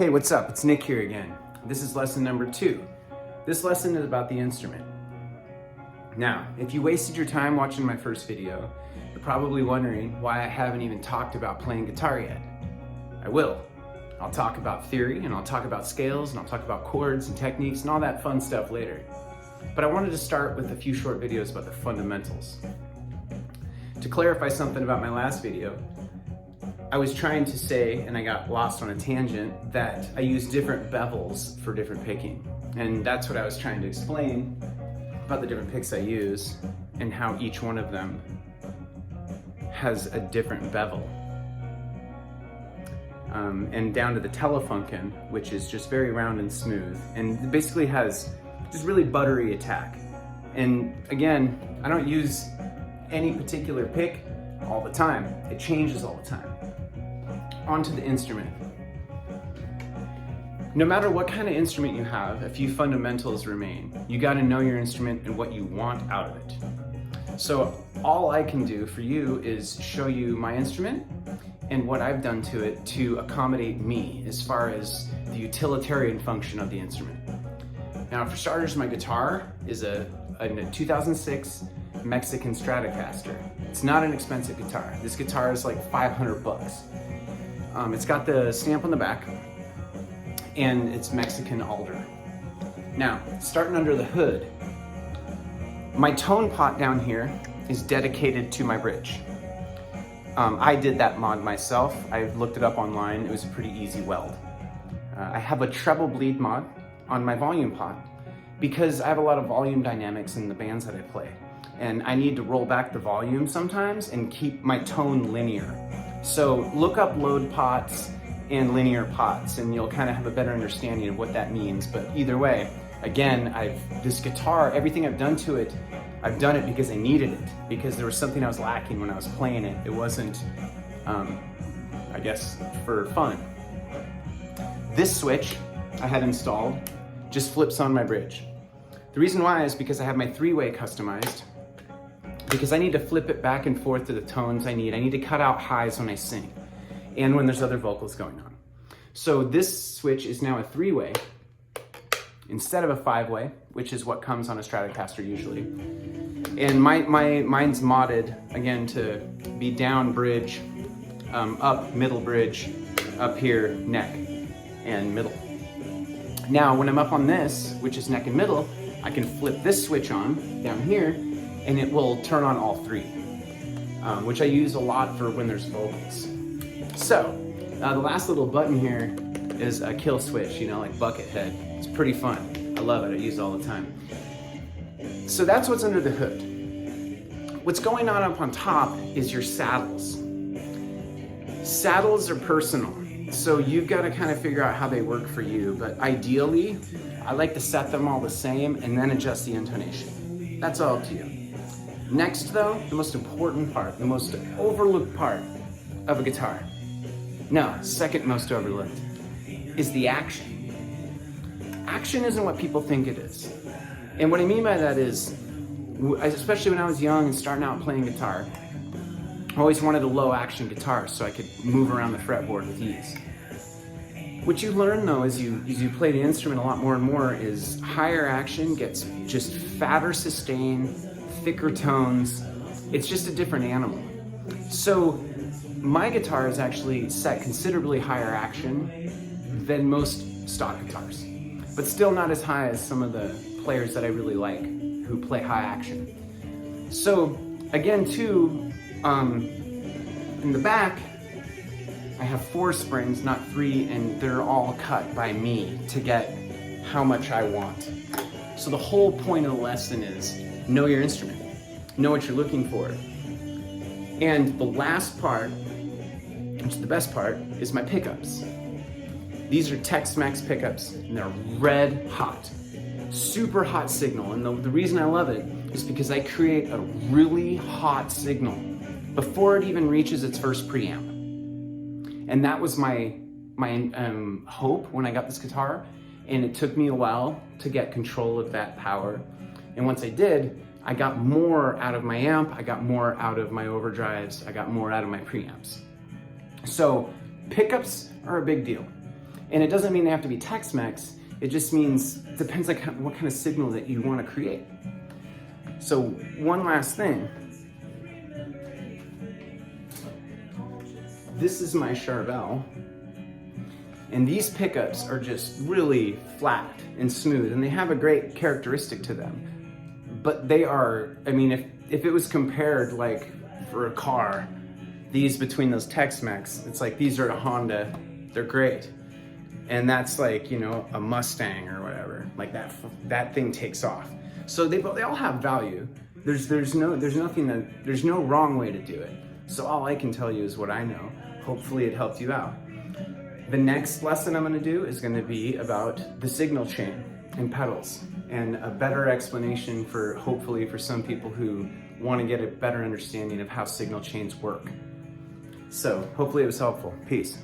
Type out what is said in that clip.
Hey, what's up? It's Nick here again. This is lesson number 2. This lesson is about the instrument. Now, if you wasted your time watching my first video, you're probably wondering why I haven't even talked about playing guitar yet. I will. I'll talk about theory, and I'll talk about scales, and I'll talk about chords and techniques and all that fun stuff later. But I wanted to start with a few short videos about the fundamentals. To clarify something about my last video, I was trying to say, and I got lost on a tangent, that I use different bevels for different picking. And that's what I was trying to explain about the different picks I use and how each one of them has a different bevel. And down to the Telefunken, which is just very round and smooth, and it basically has just really buttery attack. And again, I don't use any particular pick all the time. It changes all the time. Onto the instrument. No matter what kind of instrument you have, a few fundamentals remain. You got to know your instrument and what you want out of it. So all I can do for you is show you my instrument and what I've done to it to accommodate me as far as the utilitarian function of the instrument. Now, for starters, my guitar is a 2006 Mexican Stratocaster. It's not an expensive guitar. This guitar is like $500. It's got the stamp on the back, and it's Mexican alder. Now, starting under the hood, my tone pot down here is dedicated to my bridge. I did that mod myself. I looked it up online. It was a pretty easy weld. I have a treble bleed mod on my volume pot because I have a lot of volume dynamics in the bands that I play. And I need to roll back the volume sometimes and keep my tone linear. So look up load pots and linear pots and you'll kind of have a better understanding of what that means. But either way, again, this guitar, everything I've done to it, I've done it because I needed it, because there was something I was lacking when I was playing it. It wasn't, I guess, for fun. This switch I had installed just flips on my bridge. The reason why is because I have my 3-way customized, because I need to flip it back and forth to the tones I need. I need to cut out highs when I sing and when there's other vocals going on. So this switch is now a 3-way instead of a 5-way, which is what comes on a Stratocaster usually. And mine's modded, again, to be down bridge, up middle bridge, up here neck and middle. Now, when I'm up on this, which is neck and middle, I can flip this switch on down here and it will turn on all 3, which I use a lot for when there's vocals. So, the last little button here is a kill switch, like Buckethead. It's pretty fun. I love it. I use it all the time. So that's what's under the hood. What's going on up on top is your saddles. Saddles are personal, so you've got to kind of figure out how they work for you, but ideally, I like to set them all the same and then adjust the intonation. That's all up to you. Next though, the most important part, the most overlooked part of a guitar, no, second most overlooked, is the action. Action isn't what people think it is. And what I mean by that is, especially when I was young and starting out playing guitar, I always wanted a low action guitar so I could move around the fretboard with ease. What you learn though as you play the instrument a lot more and more is higher action gets just fatter sustain, thicker tones. It's just a different animal. So my guitar is actually set considerably higher action than most stock guitars, but still not as high as some of the players that I really like who play high action. So again too, in the back, I have 4 springs, not 3, and they're all cut by me to get how much I want. So the whole point of the lesson is know your instrument, know what you're looking for. And the last part, which is the best part, is my pickups. These are Tex-Mex pickups, and they're red hot, super hot signal. And the reason I love it is because I create a really hot signal before it even reaches its first preamp. And that was my hope when I got this guitar, and it took me a while to get control of that power. And once I did, I got more out of my amp, I got more out of my overdrives, I got more out of my preamps. So pickups are a big deal. And it doesn't mean they have to be Tex-Mex. It just means, depends on what kind of signal that you want to create. So one last thing. This is my Charvel. And these pickups are just really flat and smooth, and they have a great characteristic to them. But they are, I mean, if it was compared like for a car, these between those Tex-Mex, it's like these are a Honda, they're great. And that's like, you know, a Mustang or whatever, like that thing takes off. So they all have value. There's no wrong way to do it. So all I can tell you is what I know. Hopefully it helped you out. The next lesson I'm gonna do is gonna be about the signal chain and pedals, and a better explanation for, hopefully for some people who wanna get a better understanding of how signal chains work. So hopefully it was helpful. Peace.